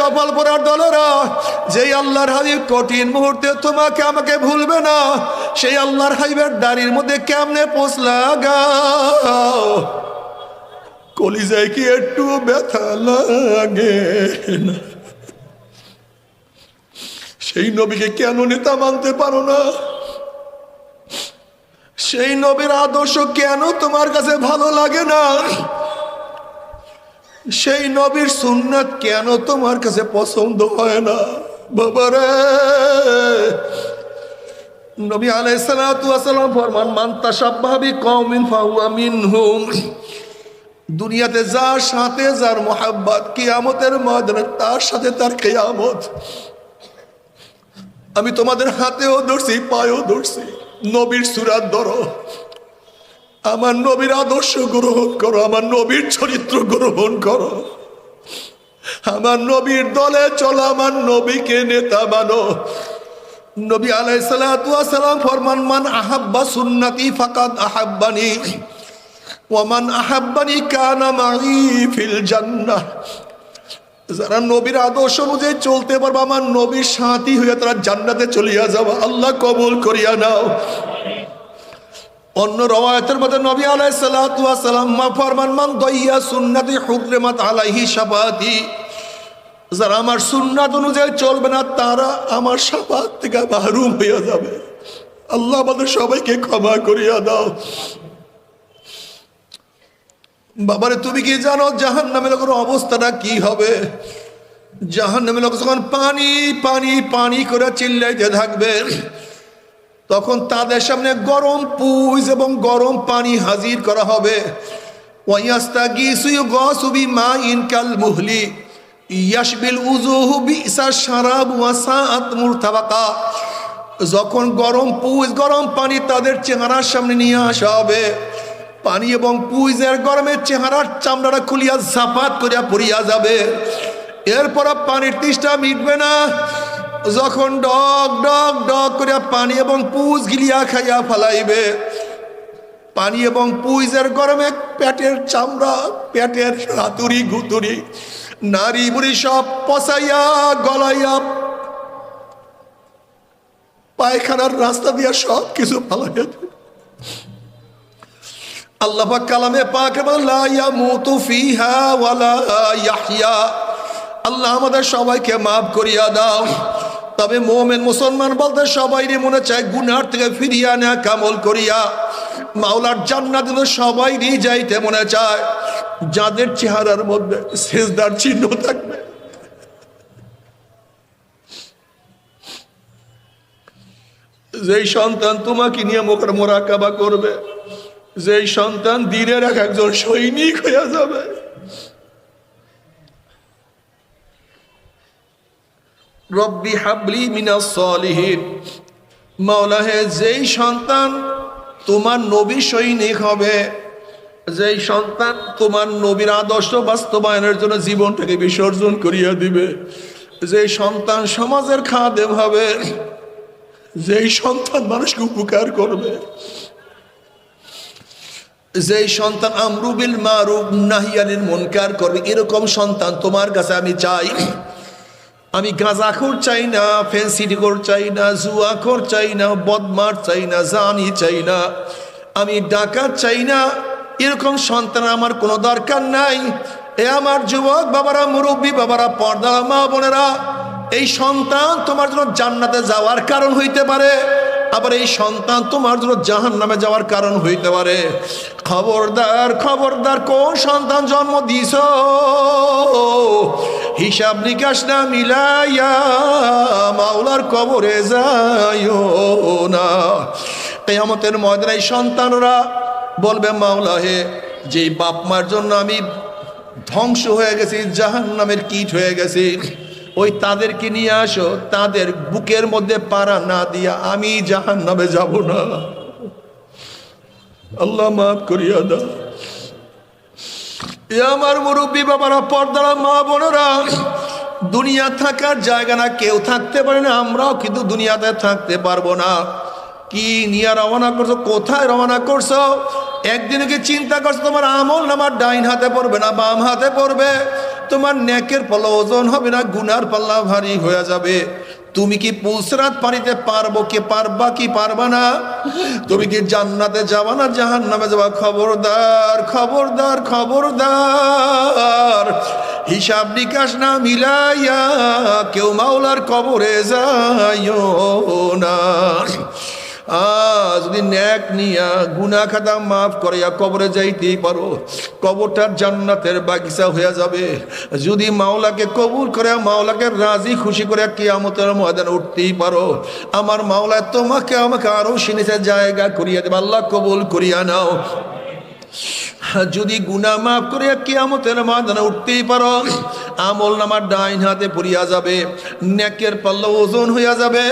কপাল পোড়ার দলেরা, যেই আল্লাহর হাবিব কঠিন মুহূর্তে তোমাকে আমাকে ভুলবে না, সেই আল্লাহর হাবিবের দাড়ির মধ্যে কেমনে পোষ লাগাও? কলিজায় কি একটু ব্যথা লাগে না? সেই নবীকে কেন নেতা মানতে পারো না? সেই নবীর আদর্শ কেন তোমার কাছে ভালো লাগে না? সেই নবীর সুন্নাত কেন তোমার কাছে পছন্দ হয় না? বাবারে, নবী আলাইহিস সালাতু ওয়াস সালাম ফরমান, মান তাশাব্বাহা বিকওমিন ফাহুয়া মিনহুম। দুনিয়াতে যার সাথে যার মোহাব্বত, কিয়ামতের ময়দানে তার সাথে তার কিয়ামত। আমি তোমাদের হাতেও ধরছি, পায়েও ধরছি, নবীর সুরাত ধরো, আমার নবীর আদর্শ গ্রহণ করো, আমার নবীর চরিত্র গ্রহণ করো, আমার নবীর দলে চলো, আমার নবীকে নেতা মানো। নবী আলাইহিস সালাতু ওয়াস সালাম ফরমান, মান আহাব্বা সুন্নতি ফাকাদ আহাব্বানি ওয়া মান আহাব্বানি কানা মাই ফিল জান্নাহ। যারা নবীর আদর্শ অনুযায়ী চলতে পারবে, আমার নবীর সাথী হয়ে তারা জান্নাতে চলিয়া যাবে। আল্লাহ কবুল করিয়া নাও। অন্য রওয়ায়াতের মধ্যে নবী আলাইহিস সালাতু ওয়াস সালাম ফরমান, মান দাইয়া সুন্নতি হুররিমাত আলাইহি শাফাআতি। যারা আমার সুন্নাত অনুযায়ী চলবে না, তারা আমার শাফাআত থেকে মাহরুম হয়ে যাবে। আল্লাহ আমাদের সবাইকে ক্ষমা করিয়া দাও। বাবারে, তুমি কি জানো জাহান্নামের লোকের অবস্থাটা কি হবে? জাহান্নামের লোক যখন পানি পানি পানি করে চিল্লাইতে থাকবে, তখন তাদের সামনে গরম পুজ এবং গরম পানি হাজির করা হবে। ওয়াইয়াস্তাগীসু ইউগাসু বিমাইন কাল মুহলি ইয়াশবিল উজুহু বিসা শারাব ওয়া সাআত মুরতাবাকা। যখন গরম পুজ গরম পানি তাদের চেহারার সামনে নিয়ে আসা হবে, পানি এবং পুইজের গরমের চেহারার চামড়াটা খুলিয়া ঝাপাত করিয়া পড়িয়া যাবে। এরপর পানির তৃষ্ণা মিটবে না। যখন ডক ডক ডক করিয়া পানি এবং পুজ গিলিয়া খাইয়া ফেলাইবে, পানি এবং পুইজের গরমে পেটের চামড়া, পেটের হাতুড়ি গুতুড়ি, নারী বুড়ি সব পচাইয়া গলাইয়া পায়খানার রাস্তা দিয়া সব কিছু ফেলাইয়া। আল্লাহ পাক কালামে পাকে বলেন, লা ইয়ামুতু ফিহা ওয়ালা ইয়াহইয়া। আল্লাহ আমাদের সবাইকে মাফ করিয়া দাও। তবে মুমিন মুসলমান বলতে সবাইরই মনে চায় গুনার থেকে ফিরিয়া নেয়া কামল করিয়া মাওলার জান্নাতে সবাইরই যাইতে মনে চায়, যাদের চেহারার মধ্যে সিজদার চিহ্ন থাকবে। যেই সন্তান তোমাকে নিয়ে মুখের মোরাকাবা করবে, যেই সন্তান দিনের এক একজন সৈনিক হয়ে যাবে, রব্বি হাবলি মিনাস সলিহিন। মাওলা হে, যেই সন্তান তোমার নবী সৈনিক হবে, যেই সন্তান তোমার নবীর আদর্শ বাস্তবায়নের জন্য জীবনটাকে বিসর্জন করিয়া দিবে, যেই সন্তান সমাজের খাদেম হবে, যেই সন্তান মানুষকে উপকার করবে, যেই সন্তান আমরু বিল মারুফ নাহি আনিল মুনকার করবে, এরকম সন্তান তোমার কাছে আমি চাই। আমি গাঁজাখোর চাই না, ফেন্সিডিখোর চাই না, জুয়াখোর চাই না, বদমার চাই না, জানি চাই না, আমি ডাকাত চাই না। এরকম সন্তান আমার কোনো দরকার নাই। এ আমার যুবক বাবারা, মুরব্বী বাবারা, পর্দা মা বোনেরা, এই সন্তান তোমার জন্য জান্নাতে যাওয়ার কারণ হইতে পারে, আবার এই সন্তান তোমার জন্য জাহান্নামে যাওয়ার কারণ হইতে পারে। খবরদার খবরদার, কোন সন্তান জন্ম দিছ হিসাব নিকাশ না মিলাইয়া মাওলার কবরে যাইও না। কিয়ামতের ময়দানে এই সন্তানরা বলবে, মাওলা হে, যেই বাপ মার জন্য আমি ধ্বংস হয়ে গেছি, জাহান্নামের কীট হয়ে গেছি, ওই তাদেরকে নিয়ে আসো, তাদের বুকের মধ্যে পাড়া না দিয়া আমি জাহান্নামে যাব না। আল্লাহ মাফ করিয়া দাও। এ আমার মুরব্বী বাবারা, পর্দারা মা বোনেরা, দুনিয়া থাকার জায়গা না, কেউ থাকতে পারে না, আমরাও কিন্তু দুনিয়াতে থাকতে পারবো না। কি নিয়ে রওনা করছো, কোথায় রওনা করছো? একদিনে কি চিন্তা করছো তোমার আমল নামার ডাইন হাতে পড়বে না বাম হাতে পড়বে? তোমার নেকের পাল্লা ওজন হবে না, গুনার পাল্লা ভারী হয়ে যাবে। তুমি কি পুলসরাত পারিতে পারবো কি পারবা কি পারবা না? তুমি কি জান্নাতে যাবা না জাহান্নামে যাবা? খবরদার খবরদার খবরদার, হিসাব নিকাশ না মিলাইয়া কেউ মাওলার কবরে যাইও না। যদি ন্যাক নিয়া গুনাহ খাতা মাফ করিয়া কবরে যাইতেই পারো, কবরটার জান্নাতের বাগিচা হয়ে যাবে। যদি মাওলাকে কবুল করে, মাওলাকে রাজি খুশি করে কিয়ামতের ময়দানে উঠতেই পারো, আমার মাওলা তোমাকে আমাকে আরো সিনেছে জায়গা করিয়া দেবে। আল্লাহ কবুল করিয়া নাও। যদি গুনাহ মাফ করে কিয়ামতের ময়দানে উঠতেই পারো, আমল নামার ডাইন হাতে পড়িয়া যাবে, নেকের পাল্লা ওজন হইয়া যাবে।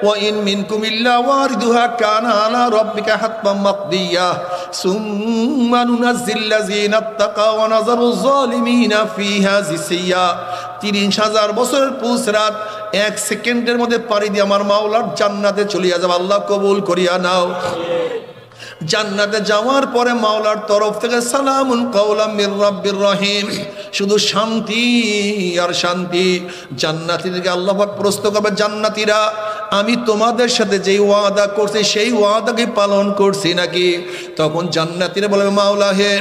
ওয়া ইন মিনকুম ইল্লা ওয়ারিদুহা কানা আলা রাব্বিকা হাতমান মাকদিয়া সুম্মা নুনাজ্জিল লাযিনা তাকাও ওয়া নাযারু যালিমিনা ফিহা জিসিয়া। ৩০,০০০ বছরের পুলসরাত ১ সেকেন্ডের মধ্যে পাড়ি দিয়ে আমার মাওলার জান্নাতে চলিয়া যাবে। আল্লাহ কবুল করিয়া নাও। জান্নাতে যাওয়ার পরে মাওলার তরফ থেকে সালামুন কাওলাম মির রাব্বির রহিম, শুধু শান্তি আর শান্তি। জান্নাতীদেরকে আল্লাহ পাক প্রশ্ন করবে, জান্নাতীরা আমি তোমাদের সাথে যেই ওয়াদা করছি সেই ওয়াদাকে পালন করছি নাকি? তখন জান্নাতীরা বলবে, মাওলা হে,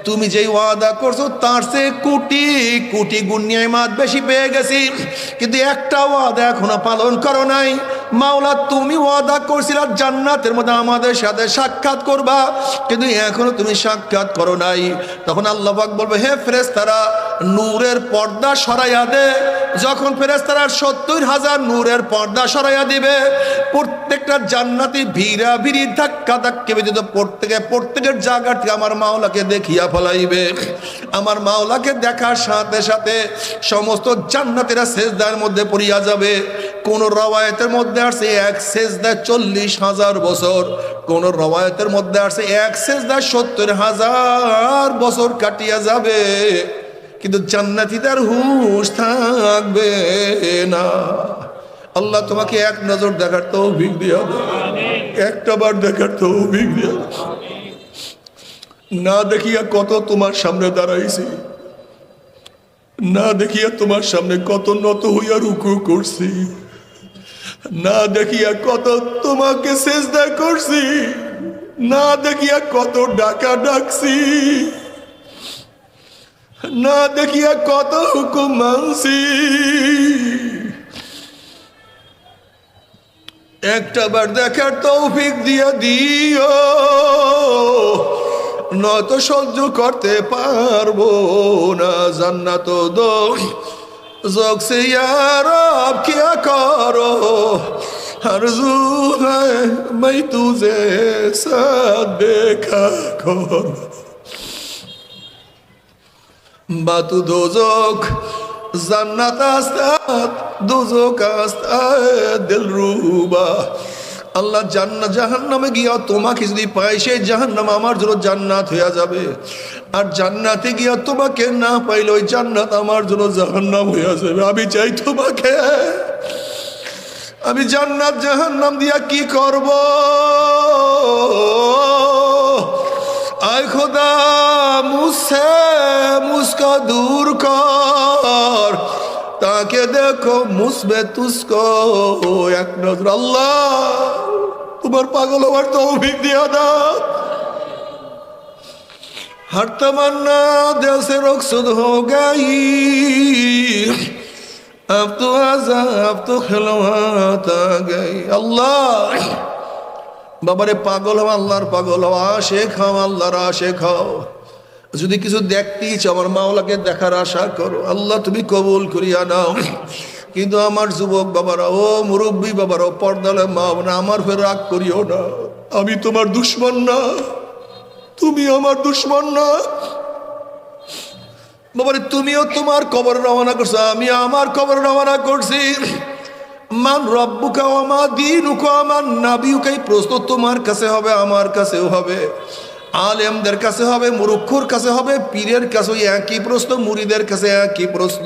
তুমি যেই ওয়াদা করছো তার চেয়ে কোটি কোটি গুণ নিয়ামত বেশি পেয়ে গেছি, কিন্তু একটা ওয়াদা এখনো পালন করো নাই। মাওলা তুমি ওয়াদা করছিলা জান্নাতের মধ্যে আমাদের সাথে সাক্ষাৎ করবা, কিন্তু এখনো তুমি সাক্ষাৎ করো নাই। তখন আল্লাহ পাক বলবে, হে ফেরেশতারা, নূরের পর্দা সরাইয়া দে। যখন ফেরেশতারা ৭০,০০০ নূরের পর্দা সরাইয়া দিবে, প্রত্যেকটা জান্নাতি ভিড়া ভিড়ি ধাক্কা ধাক্কি ব্যতীত প্রত্যেকের জায়গা থেকে আমার মাওলাকে দেখিয়া ফলাইবে। আমার মাওলাকে দেখার সাথে সাথে সমস্ত জান্নাতীরা সেজদার মধ্যে পড়িয়া যাবে। কোন রওয়ায়াতের মধ্যে আসছে এক সেজদা ৪০,০০০ বছর, কোন রওয়ায়াতের মধ্যে আসছে এক সেজদা ৭০,০০০ বছর কাটিয়া যাবে, কিন্তু জান্নাতীদের হুঁশ থাকবে না। আল্লাহ তোমাকে এক নজর দেখার তৌফিক দিয়া দাও, একটা বার দেখার তৌফিক দিয়া দাও। না দেখিয়া কত তোমার সামনে দাঁড়াইছি, না দেখিয়া তোমার সামনে কত নত হইয়া রুকু করছি, না দেখিয়া কত তোমাকে সেজদা করছি, না দেখিয়া কত ডাকা ডাকছি, না দেখিয়া কত হুকুম মানছি। একটা বার দেখার তৌফিক দিয়া দিও, নয়তো সহ্য করতে পারবো না। জান্নাত দো जोक से यार अब क्या करो, आरज़ू है मैं तुझे साथ देखा करो। बातू दोजोक जन्नत आस्ताद दोजोक आस्ताद दिलरुबा। আল্লাহ জান্নাত জাহান্নামে গিয়া তোমাকে যদি পাই, সেই জাহান্নাম আমার জন্য জান্নাত হইয়া যাবে। আর জান্নাতে গিয়া তোমাকে না পাইলে ওই জান্নাত আমার জন্য জাহান্নাম হইয়া যাবে। আমি চাই তোমাকে, আমি জান্নাত জাহান্নাম দিয়া কি করব? আয় খোদা মুঝসে মুঝको दूर कर, তাকে দেখো মুসবে তুসকো এক নজর। আল্লাহ তোমার পাগল হওয়ার তৌফিক দিয়া দাও। हर तमन्ना दिल से रुखसत हो गई, अब तो अज़ाब तो खिलवात आ गई। अल्लाह বাবারে পাগল হও, আল্লাহর পাগল হও, আশিক হও, আল্লাহর আশিক হও। যদি কিছু দেখতেই চাও আমার মাওলাকে দেখার আশা করো, আল্লাহ তুমি কবুল করিয়া নাও। কিন্তু আমার যুবক বাবারা, ও মুরব্বী বাবারা, পর্দালে মা না, আমার ফের রাগ করিও না। আমি তোমার দুশ্মন না, তুমি আমার দুশ্মন না। বাবারে তুমিও তোমার কবর রওনা করছো, আমি আমার কবর রওনা করছি। মান রব্বুকা ওয়া মা দীনুকা ওয়া মান নাবিয়ুকা, এই প্রশ্ন তোমার কাছে হবে, আমার কাছেও হবে, আলেমদের কাছে হবে, মুরুক্ষুর কাছে হবে, পীরের কাছে একই প্রশ্ন, মুরিদের কাছে একই প্রশ্ন,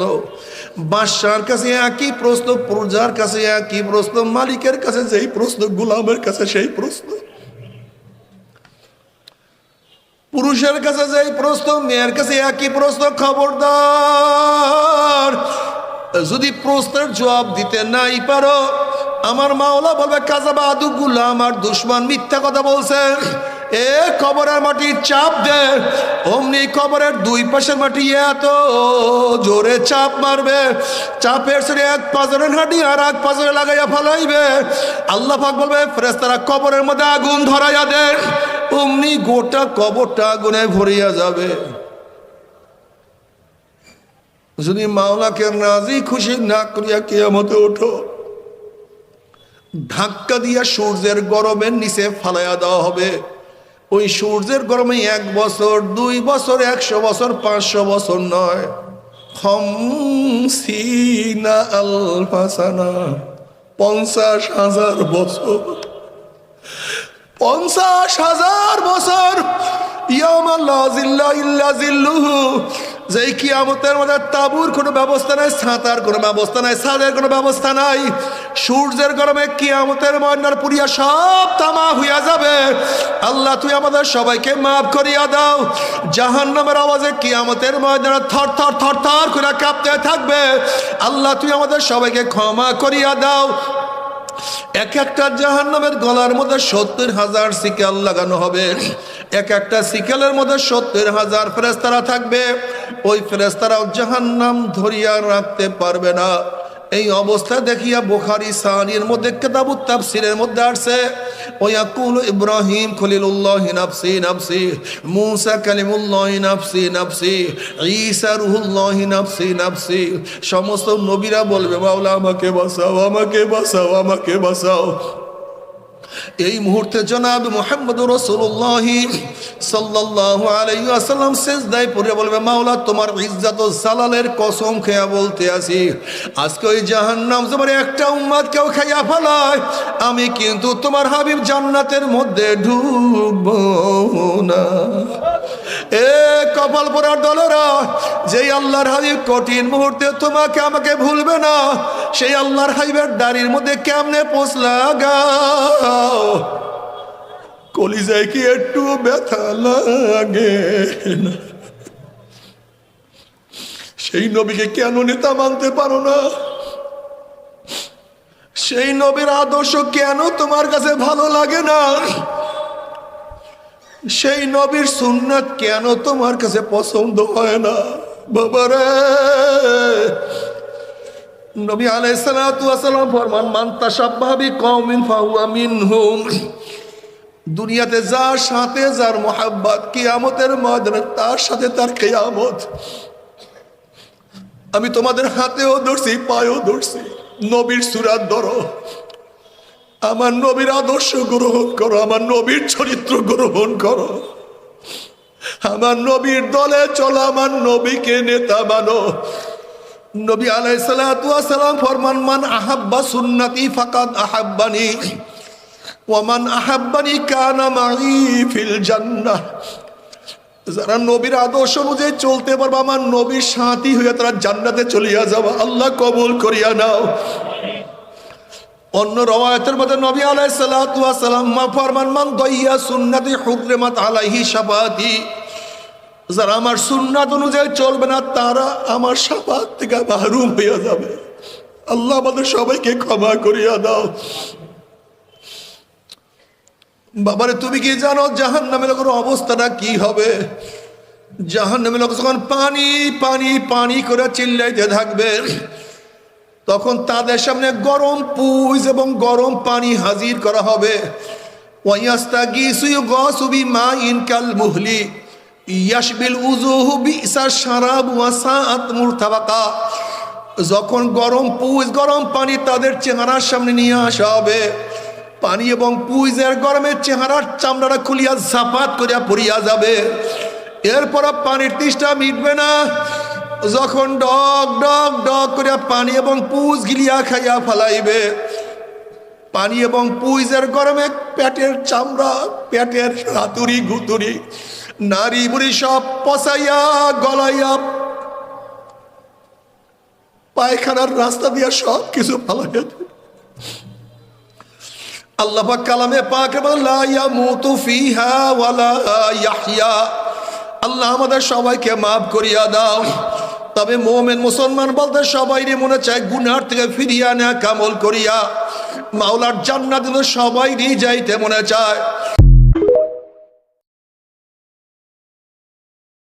বাদশার কাছে একই প্রশ্ন, প্রজার কাছে একই প্রশ্ন, মালিকের কাছে যেই প্রশ্ন, গোলামের কাছে সেই প্রশ্ন। পুরুষের কাছে যেই প্রশ্ন মেয়ের কাছে একই প্রশ্ন। খবরদার, যদি প্রশ্নের জবাব দিতে নাই পারো, আমার মাওলা বলবে কাযাবা আদুগুলা, আমার দুশমন মিথ্যা কথা বলছে। এ কবরের মাটি চাপ দে, অমনি কবরের দুই পাশের মাটি এত জোরে চাপ মারবে, চাপের সরে এক পাজরের হাঁটি আর এক পাজরে লাগাইয়া ফেলাইবে। আল্লাহ পাক বলবে ফেরেশতারা কবরের মধ্যে আগুন ধরাইয়া দে, অমনি গোটা কবরটা আগুনে ভরিয়া যাবে। যদি মাওলাকে রাজি খুশি না করিয়া কিয়ামতে ওঠো, ধাক্কা দিয়া সূর্যের গরমের নিচে ফালাইয়া দেওয়া হবে। ওই সূর্যের গরমে 1 বছর, 2 বছর, 100 বছর, 500 বছর নয়, 50,000 বছর, 50,000 বছর। ইয়াউমা লা জিল্লা ইল্লা জিল্লুহু, যেই কিয়ামতের মধ্যে তাঁবুর কোনো ব্যবস্থা নাই, ছাতার কোনো ব্যবস্থা নাই, ছাদের কোনো ব্যবস্থা নাই। সূর্যের গরমে কিয়ামতের ময়দান পুরিয়া সব তামা হইয়া যাবে। আল্লাহ তুই আমাদের সবাইকে মাফ করিয়া দাও। জাহান্নামের আওয়াজে কিয়ামতের ময়দানে থর থর থর থর করে কাঁপতে থাকবে। আল্লাহ তুই আমাদের সবাইকে ক্ষমা করিয়া দাও। এক একটা জাহান্নামের গলার মধ্যে 70,000 সিকেল লাগানো হবে। এক একটা সিকেলের মধ্যে 70,000 ফেরেশতারা থাকবে। ওই ফেরেশতারাও জাহান্নাম ধরিয়া রাখতে পারবে না। এই অবস্থা দেখিয়া বুখারী সানির মধ্যে কিতাবুত তাফসীরের মধ্যে আসছে, ওয়াকুলু ইব্রাহিম খলিলুল্লাহ নাফসি নাফসি, মূসা কালিমুল্লাহ নাফসি নাফসি, ঈসা রূহুল্লাহ নাফসি নাফসি। সমস্ত নবীরা বলবে মাওলা আমাকে বাঁচাও, আমাকে বাঁচাও, আমাকে বাঁচাও। এই মুহূর্তে জনাব মুহাম্মদুর রাসূলুল্লাহ সাল্লাল্লাহু আলাইহি ওয়াসাল্লাম সিজদায় পড়ে বলবে মাওলা তোমার ইজ্জত ও জালালের কসম খেয়া বলতে আছি, আজকে ওই জাহান্নাম তোমার একটা উম্মত কেউ খাইয়া ফেলায়, আমি কিন্তু তোমার হাবিব জান্নাতের মধ্যে ঢুকবো না। এ কপাল পোড়ার দলেরা, যেই আল্লাহর হাবিব কঠিন মুহূর্তে তোমাকে আমাকে ভুলবে না, সেই আল্লাহর হাবিবের দাড়ির মধ্যে কেমনে পোষ লাগাও, কলিজায় কি একটু ব্যথা লাগে না? সেই নবীকে কেন নেতা মানতে পারো না? সেই নবীর আদর্শ কেন তোমার কাছে ভালো লাগে না? সেই নবীর সুন্নাত কেন তোমার কাছে পছন্দ হয় না? বাবারে, নবী আলাইহিস সালাতু ওয়াস সালাম ফরমান মান তাশাব্বাহা বিকওমিন ফাহুয়া মিনহুম। দুনিয়াতে যার সাথে যার মোহাব্বত, কিয়ামতের ময়দানে তার সাথে তার কিয়ামত। আমি তোমাদের হাতেও ধরছি, পায়েও ধরছি, নবীর সুরাত ধরো, আমার নবীর আদর্শ গ্রহণ করো, আমার নবীর চরিত্র গ্রহণ করো, আমার নবীর দলে চলো, আমার নবীকে নেতা মানো। নবী আলাইহিস সালাতু ওয়াস সালাম ফরমান মান আহাব্বা সুন্নতি ফাকাদ আহাব্বানি ওয়া মান আহাব্বানি কানা মাই ফিল জান্নাহ। যারা নবীর আদর্শ অনুযায়ী চলতে পারবে, আমার নবীর সাথী হইয়া তারা জান্নাতে চলিয়া যাবে। আল্লাহ কবুল করিয়া নাও। অন্য রওয়ায়াতের মধ্যে নবী আলাইহিস সালাতু ওয়াস সালাম ফরমান মান দাইয়া সুন্নতি হুররিমাত আলাইহি শাফাআতি। যারা আমার সুন্নাত অনুযায়ী চলবে না, তারা আমার শাফাআত থেকে মাহরুম হইয়া যাবে। আল্লাহ আমাদের সবাইকে ক্ষমা করিয়া দাও। বাবারে, তুমি কি জানো জাহান্নামের লোকের অবস্থাটা কি হবে? জাহান্নামের লোক যখন পানি পানি পানি করে চিল্লাইতে থাকবে, তখন তাদের সামনে গরম পুজ এবং গরম পানি হাজির করা হবে। ওয়ায়াস্তাগীসু ইউগাসু বিমাইন কাল মুহলি ইয়াশবিল উজুহু বিসা শারাব ওয়া সাআত মুরতাবাকা। যখন গরম পুজ গরম পানি তাদের চেহারার সামনে নিয়ে আসা হবে, পানি এবং পুইজের গরমে চেহারার চামড়াটা খুলিয়া ঝাপাত করিয়া পড়িয়া যাবে। এরপর পানির তৃষ্ণা মিটবে না। যখন ডক ডক ডক করিয়া পানি এবং পুজ গিলিয়া খাইয়া ফেলাইবে, পানি এবং পুইজের গরমে পেটের চামড়া, পেটের হাতুড়ি গুতুড়ি, নারী বুড়ি সব পচাইয়া গলাইয়া পায়খানার রাস্তা দিয়া সব কিছু ফালাইয়া দেবে। আল্লাহ পাক কালামে পাকে বলেন লা ইয়ামুতু ফিহা ওয়ালা ইয়াহইয়া। আল্লাহ আমাদের সবাইকে মাফ করিয়া দাও। তবে মোমেন মুসলমান বলতে সবাইরই মনে চায় গুনার থেকে ফিরিয়া নেয়া কামল করিয়া মাওলার জান্নাত সবাইরই যাইতে মনে চায়।